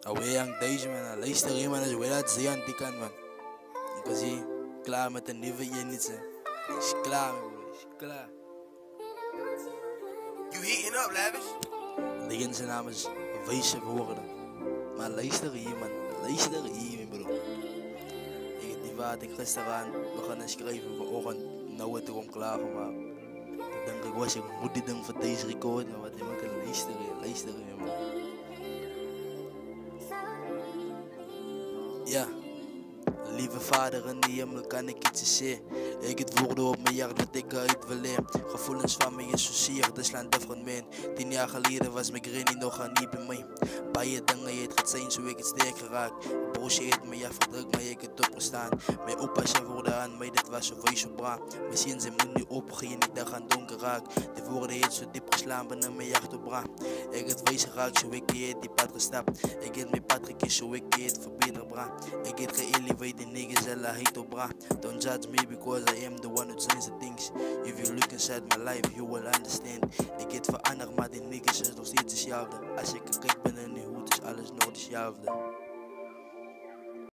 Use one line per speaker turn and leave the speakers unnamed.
Away ang deze man, luister je man, als je dat zie aan die kant man. Ik zie, klaar met een nieuwe Jenitse. Is klaar man, is klaar.
You heating up, Lavish?
Liggen zijn namens wijze woorden. Maar luister hier man, luister hier bro. Ik heb die wat ik gisteraan begonnen schrijven vanochtend. Nou het erom klaargemaakt. Ik denk ik was, ik moet dit ding voor deze record, maar wat die man kan luisteren man. Ja, lieve vader in de hemel kan ik iets zeggen. Ik het woorden op mijn jaar dat ik uit wil leren. Gevoelens van mij is zozeer, de slaan different man. 10 jaar geleden was mijn granny nog aan niet bij mij. Bij dingen het gaat zijn zo ik het sterk geraakt. Broosje eet me ja verdrukt maar ik het op me staan. Mijn opa zei woorden aan mij, dit was zo wees zo bra. Misschien zijn moet nu opgaan, niet daar gaan donker raak. De woorden heeft zo diep geslaan binnen mijn jacht op bra. Ik het wees geraakt zo ik die pad gestapt. Ik het mijn pad gekies zo ik het verbeter bra. Ik het geëleveerd the niggas ella hate op bra. Don't judge me because I am the one who says the things. If you look inside my life you will understand. Ik het veranderd maar die niggas is nog steeds hetzelfde. Als ik er kijk binnen die hoed is alles nog hetzelfde.